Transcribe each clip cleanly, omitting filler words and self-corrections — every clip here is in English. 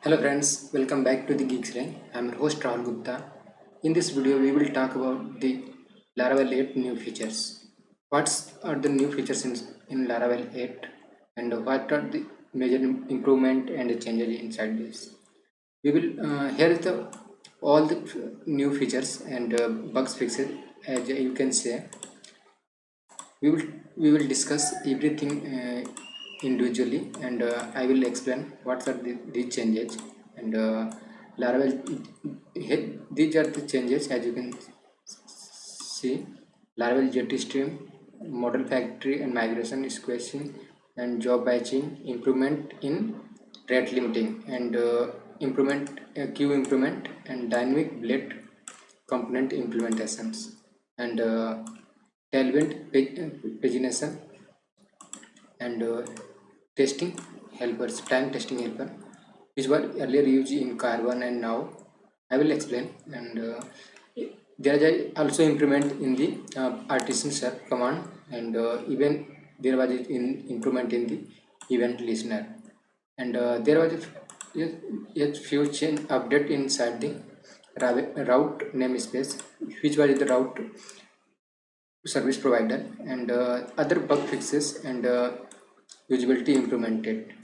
Hello friends, welcome back to the Geeks Rank. I'm your host Rahul Gupta. In this video, we will talk about the Laravel 8 new features. What are the new features in Laravel 8 and what are the major improvement and changes inside this? We will here is the all the new features and bugs fixes. As you can say, we will discuss everything individually, and I will explain what are these changes and Laravel. These are the changes. As you can see, Laravel JetStream, model factory and migration squashing and job batching, improvement in rate limiting, and improvement queue improvement and dynamic blade component implementations, and tailwind pagination, and testing helpers, time testing helper, which were earlier used in Carbon, and now I will explain. And there is also improvement in the artisan serve command, and even there was improvement in the event listener, and there was a few change update inside the route namespace, which was the route service provider, and other bug fixes and usability implemented.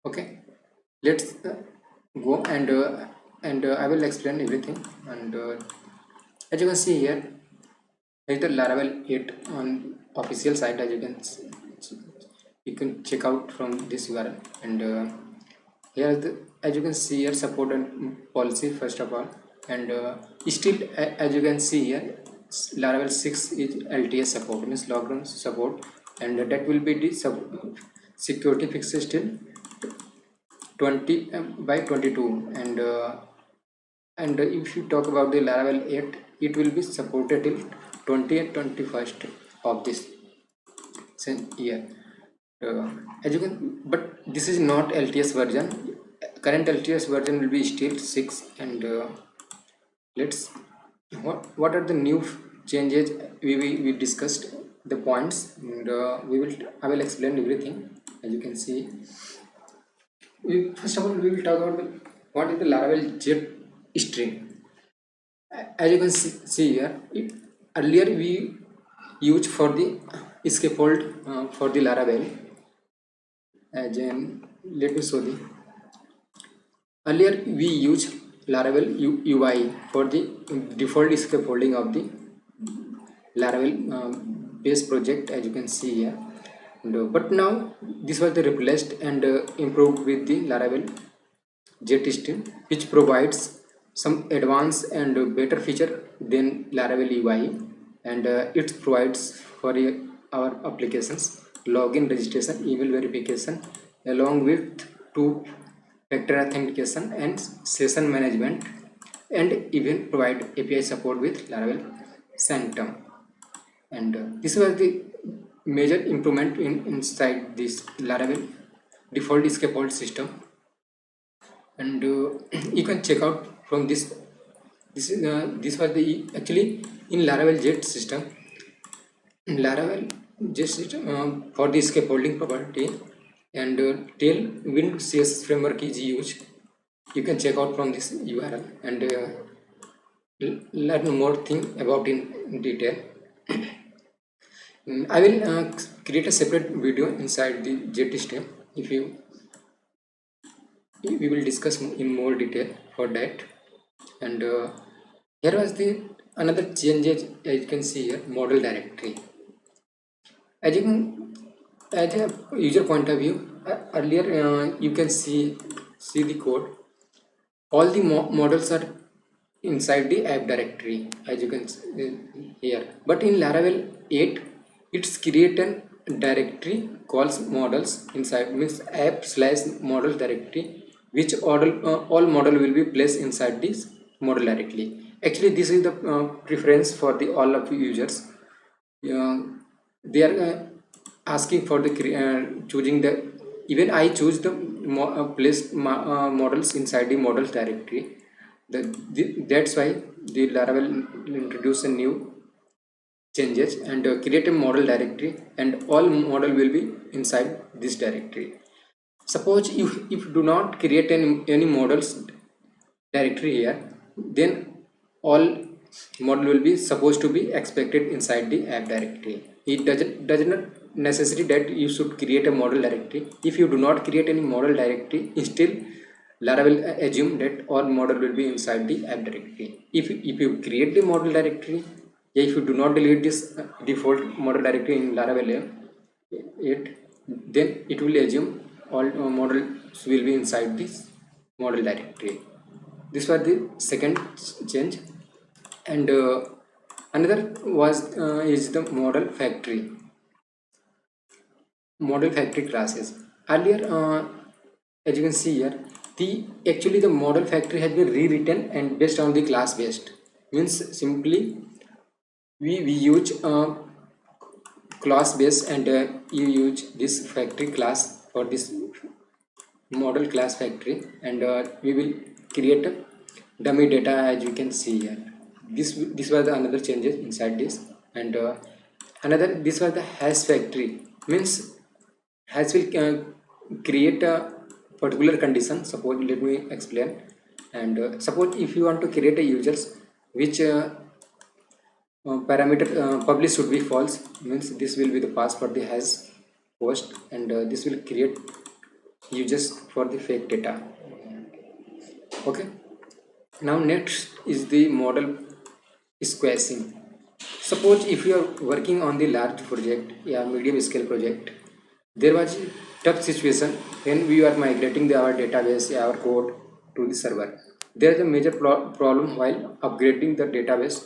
Okay, let's go, and I will explain everything. And as you can see here, is the Laravel 8 on official site. As you can check out from this URL, and here as you can see here, support and policy first of all, and still as you can see here, Laravel 6 is LTS support, means lockdown support, and that will be the security fixes till 20 by 22, and if you talk about the Laravel 8, it will be supported till 20th 21st of this year. As you can, but this is not LTS version. Current LTS version will be still 6, and let's what are the new changes. We discussed the points, and I will explain everything. As you can see, first of all we will talk about what is the Laravel jet string. As you can see here, earlier we used for the scaffold for the Laravel. As in, let me show the earlier we used Laravel UI for the default scaffolding of the Laravel base project, as you can see here. And, but now this was the replaced and improved with the Laravel JetStream, which provides some advanced and better feature than Laravel UI, and it provides for our applications login registration, email verification, along with two-factor authentication and session management, and even provide API support with Laravel Sanctum. And this was the major improvement inside this Laravel default scaffold system. And you can check out from this this was the actually in Laravel Jet system, for the scaffolding property, and Tailwind CSS framework is used. You can check out from this URL, and learn more thing about in detail. I will create a separate video inside the JetStream. If you we will discuss in more detail for that. And here was the another changes. As you can see here, model directory. As you can, as a user point of view, earlier you can see the code. All the models are inside the app directory, as you can see here. But in Laravel 8, it's create a directory calls models inside, means app/models directory, which all model will be placed inside this model directly. Actually, this is the preference for the all of users. They are asking for the choosing the, even I choose the place models inside the models directory. That's why the Laravel introduce a new changes and create a model directory, and all model will be inside this directory. Suppose if you do not create any models directory here, then all model will be supposed to be expected inside the app directory. It doesn't necessary that you should create a model directory. If you do not create any model directory, still Lara will assume that all model will be inside the app directory. If you create the model directory, yeah, if you do not delete this default model directory in Laravel it, then it will assume all models will be inside this model directory. This was the second change. And another was is the model factory classes. Earlier, as you can see here, the actually the model factory has been rewritten and based on the class based. Means simply we use class base, and you use this factory class for this model class factory, and we will create a dummy data, as you can see here. This was the another changes inside this. And another, this was the hash factory. Means hash will create a particular condition. Suppose, let me explain. And suppose if you want to create a users which parameter publish should be false, means this will be the pass for the hash post, and this will create users for the fake data. Okay, now next is the model squashing. Suppose if you are working on the large project, yeah, medium scale project, there was a tough situation when we are migrating our database, our code to the server. There is a major problem while upgrading the database,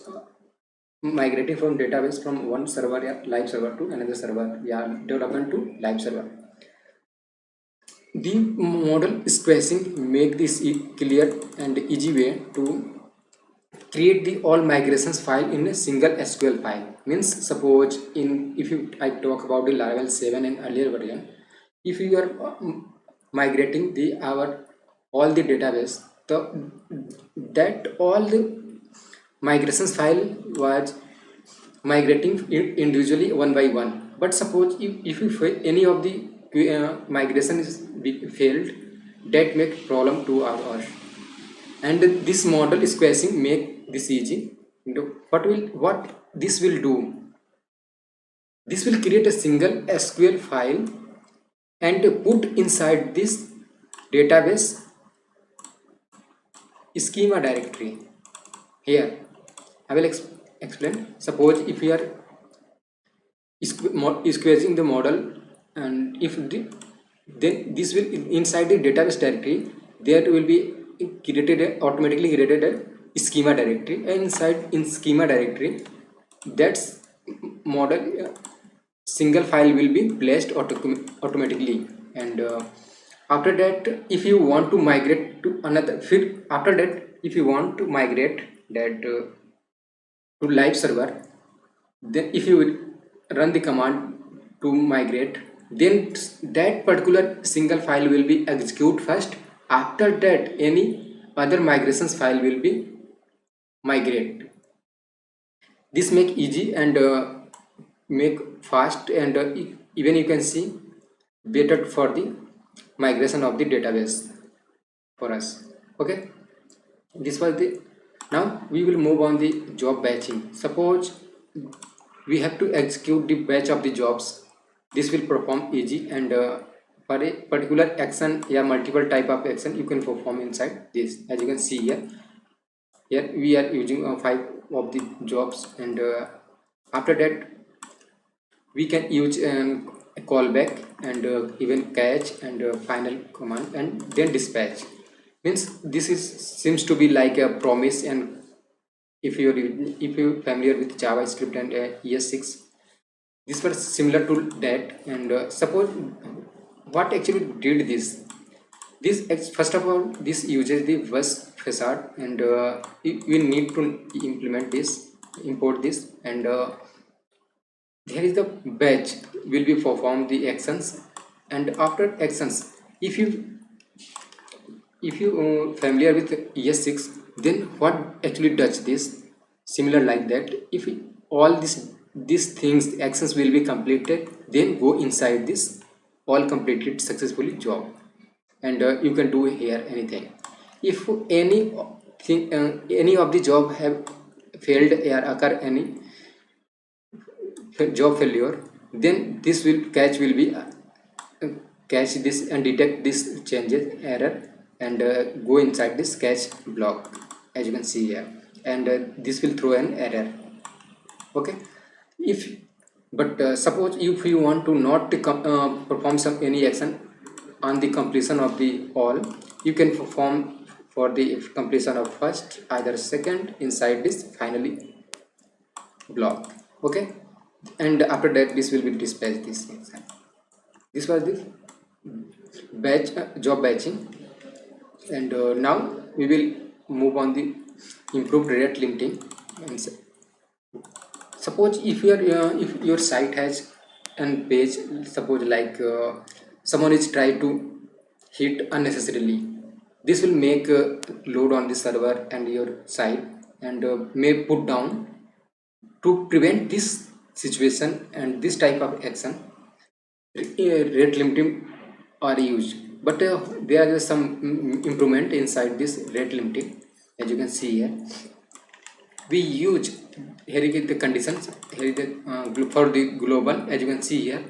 migrating from database from one server, yeah, live server, to another server, yeah, development to live server. The model squashing make this clear and easy way to create the all migrations file in a single SQL file. Means suppose if I talk about the Laravel 7 and earlier version, if you are migrating the all the database, that all the migrations file was migrating individually one by one. But suppose if any of the migration is failed, that make problem to us. And this model squashing make this easy. What this will do, this will create a single SQL file and put inside this database schema directory. Here I will explain. Suppose if we are squashing the model, and if then this will inside the database directory, there will be automatically created a schema directory, and inside in schema directory, that's model single file will be placed automatically. And after that, if you want to migrate to another field, after that if you want to migrate that to live server, then if you run the command to migrate, then that particular single file will be execute first. After that, any other migrations file will be migrate. This make easy and make fast, and even you can see better for the migration of the database for us. Okay, this was the. Now we will move on the job batching. Suppose we have to execute the batch of the jobs. This will perform easy, and for a particular action, yeah, multiple type of action you can perform inside this. As you can see here we are using 5 of the jobs, and after that we can use a callback, and even catch, and final command, and then dispatch. Means this is seems to be like a promise. And if you're familiar with JavaScript and ES6, this was similar to that. And suppose what actually did this first of all, this uses the was facade, and we need to import this, and there is the batch will be perform the actions. And after actions, if you familiar with ES6, then what actually does this similar like that. If all these things actions will be completed, then go inside this all completed successfully job. and you can do here anything. If any of the job have failed or occur any job failure, then this will catch will be catch this and detect this changes error and go inside this catch block, as you can see here, and this will throw an error. Okay, if but suppose if you want to not to perform some any action on the completion of the all, you can perform for the completion of first either second inside this finally block. Okay, and after that this will be dispatched this action. This was the job batching, and now we will move on the improved rate limiting. And suppose if your site has an page, suppose like someone is trying to hit unnecessarily, this will make load on the server and your site, and may put down. To prevent this situation and this type of action, rate limiting are used, but there is some improvement inside this rate limiting. As you can see here, we use here is the conditions, here is the for the global. As you can see here,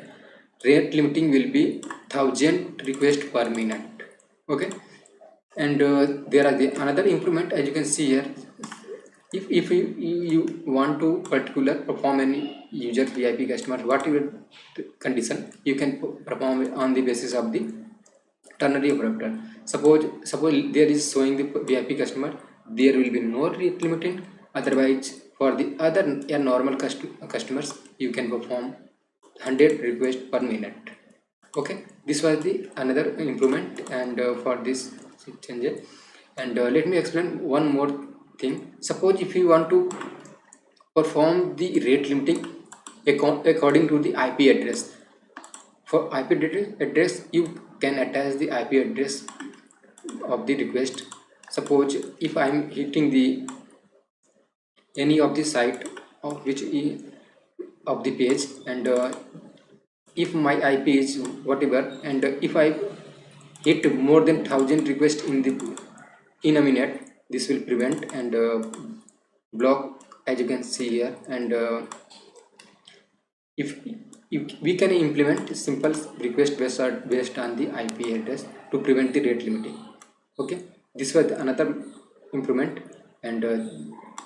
rate limiting will be 1000 request per minute. Okay, and there are the another improvement. As you can see here, if you want to particular perform any user VIP customer whatever condition, you can perform on the basis of the ternary operator. Suppose there is showing the VIP customer, there will be no rate limiting. Otherwise, for the other normal customers, you can perform 100 requests per minute. Okay, this was the another improvement, and for this changes. And let me explain one more thing. Suppose if you want to perform the rate limiting according to the IP address, for IP address you can attach the IP address of the request. Suppose if I am hitting the any of the site of which of the page, and if my IP is whatever, and if I hit more than 1000 requests in a minute, this will prevent and block, as you can see here. And if we can implement simple request based on the IP address to prevent the rate limiting. Okay, this was another improvement. And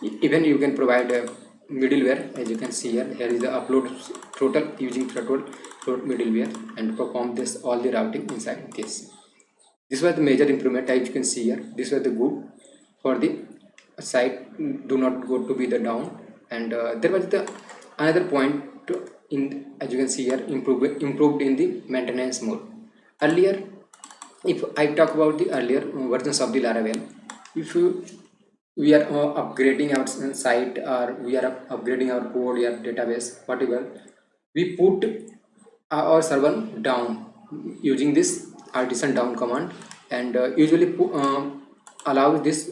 even you can provide a middleware. As you can see here, here is the upload throttle using throttle middleware, and perform this all the routing inside this. This was the major improvement. As you can see here, this was the good for the site do not go to be the down. And there was the another point in, as you can see here, improved in the maintenance mode. Earlier, if I talk about the earlier versions of the Laravel, if we are upgrading our site, or we are upgrading our code or database whatever, we put our server down using this artisan down command, and usually allows this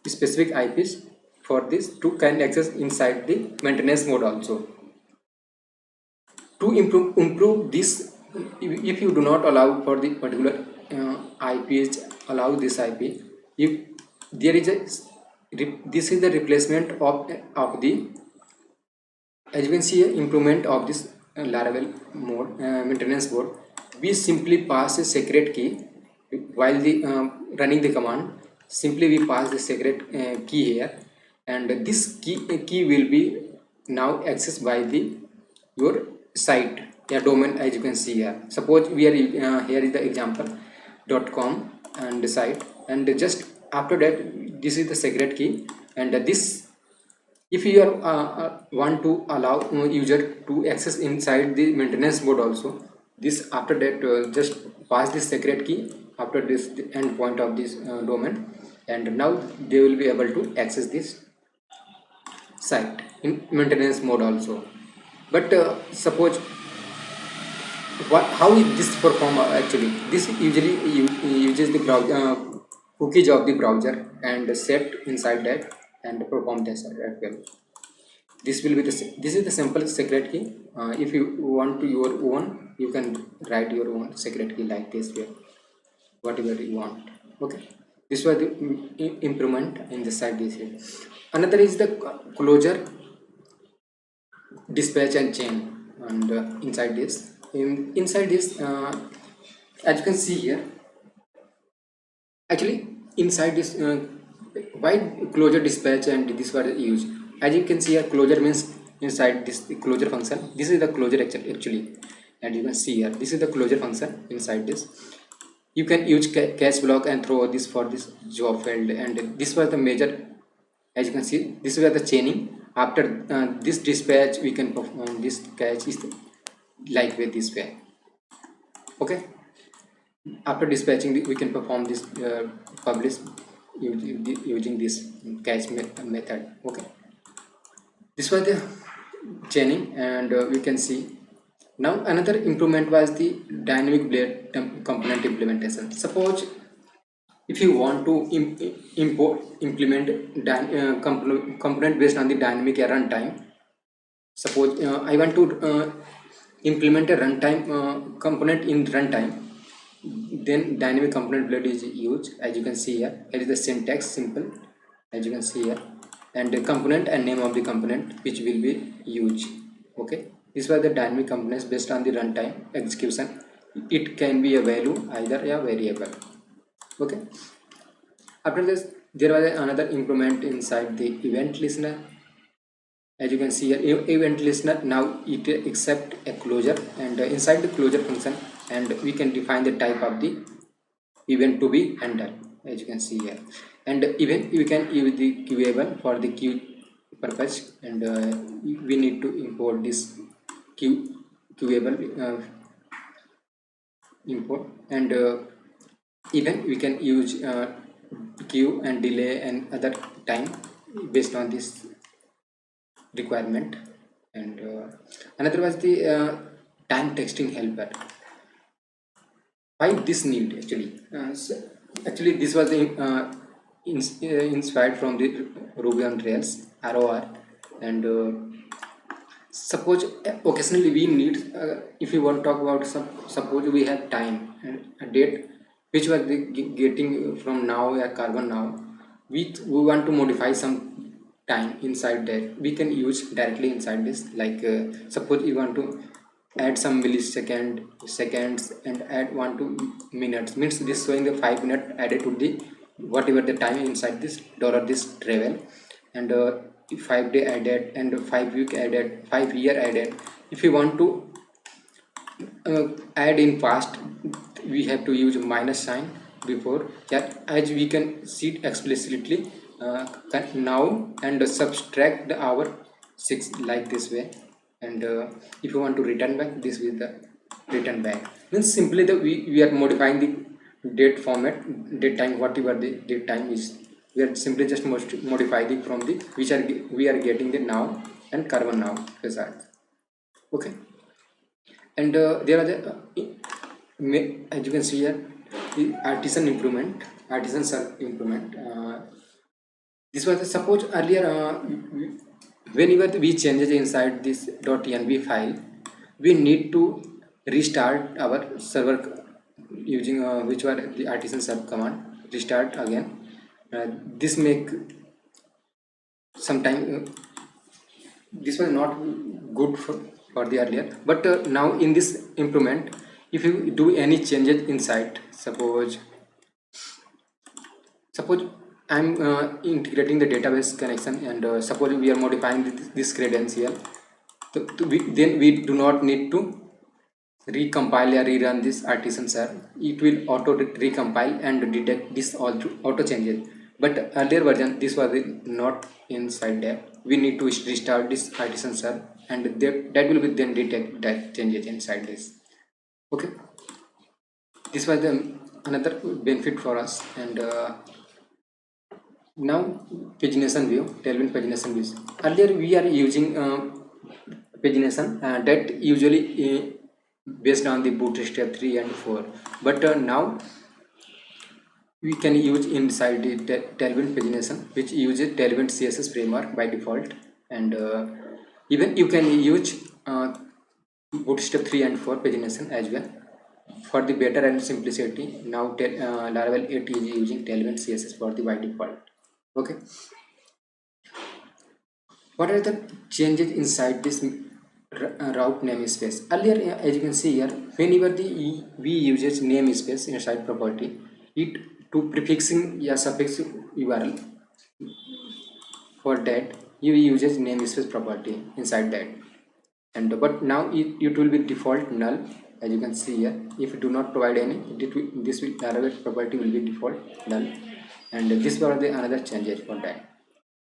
specific IPs for this to can access inside the maintenance mode also. To improve this, if you do not allow for the particular IPs, allow this IP, if there is a this is the replacement of the, as you can see, improvement of this Laravel mode maintenance mode. We simply pass a secret key while the running the command. Simply we pass the secret key here, and this key will be now accessed by the your site, your domain. As you can see here, suppose we are here is the example .com and the site, and just after that this is the secret key. And this, if you are want to allow user to access inside the maintenance mode also, this after that just pass this secret key after this the end point of this domain, and now they will be able to access this site in maintenance mode also. But suppose how is this perform actually? This usually uses the browser cookies of the browser and set inside that and perform this as well. This will be this is the simple secret key. If you want to your own, you can write your own secret key like this way. whatever you want. Okay, this was the improvement in the side dispatch. Another is the closure, dispatch and chain. And inside this, inside this, as you can see here, actually inside this, why closure, dispatch and this were used. As you can see here, closure means inside this the closure function. This is the closure actually, and you can see here, this is the closure function inside this. You can use catch block and throw this for this job field, and this was the major. As you can see, this was the chaining. After this dispatch, we can perform this catch is like with this way. Okay, after dispatching we can perform this publish using this catch method. Okay, this was the chaining, and we can see now another improvement was the dynamic blade component implementation. Suppose if you want to implement component based on the dynamic runtime. Suppose I want to implement a runtime component in runtime, then dynamic component blade is used. As you can see here, it is the syntax simple, as you can see here, and the component and name of the component which will be used. Okay, these were the dynamic components based on the runtime execution. It can be a value, either a variable. Okay, after this there was another improvement inside the event listener. As you can see here, event listener now it accept a closure, and inside the closure function, and we can define the type of the event to be handled, as you can see here. And even we can use the queueable for the queue purpose, and we need to import this queueable import, and even we can use queue and delay and other time based on this requirement. And another was the time texting helper. Why this need actually? Actually this was the inspired from the Ruby on Rails ROR. And suppose occasionally we need, if you want to talk about suppose we have time and a date which was the getting from now a carbon now, we want to modify some time inside that, we can use directly inside this. Like suppose you want to add some seconds and add 1 to minutes, means this showing the 5 minute added to the whatever the time inside this dollar this travel. And 5 day added, and 5 week added, 5 year added. If you want to add in past, we have to use minus sign before that, as we can see it explicitly now, and subtract the hour 6 like this way. And if you want to return back, this with the return back, means simply the we are modifying the date format, date time, whatever the date time is, we are simply just modify the from the which are we are getting the now and carbon now result. Okay, and there are the as you can see here, the artisan improvement, artisan serve improvement. This was suppose earlier whenever we changes inside this .env file, we need to restart our server using which were the artisan serve command, restart again. This make sometime this was not good for the earlier, but now in this improvement, if you do any changes inside, suppose I'm integrating the database connection, and suppose we are modifying this credential, then we do not need to recompile or rerun this artisan serve. It will auto recompile and detect this auto changes. But earlier version this was not inside there, we need to restart this artisan serve, and that will be then detect that changes inside this. Okay, this was the another benefit for us. And now pagination view, Tailwind pagination views. Earlier we are using pagination that usually based on the Bootstrap 3 and 4, but now we can use inside the Tailwind pagination, which uses Tailwind CSS framework by default. And even you can use Bootstrap 3 and 4 pagination as well. For the better and simplicity, now Laravel 8 is using Tailwind CSS for the by default. Okay, what are the changes inside this route namespace? Earlier, as you can see here, whenever we uses namespace inside property, it to prefixing या suffix URL, for that you uses namespace property inside that, and but now it will be default null. As you can see here, if you do not provide any, this Laravel property will be default null, and this was the another changes for that.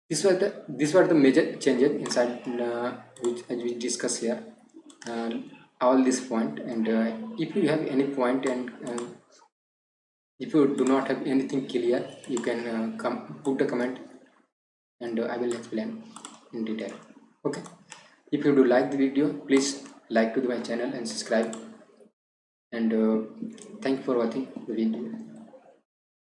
These were the major changes inside, which as we discuss here, uh, all this point. And if you have any point, and if you do not have anything clear, you can come put the comment, and I will explain in detail. Okay, if you do like the video, please like to my channel and subscribe, and thank you for watching the video.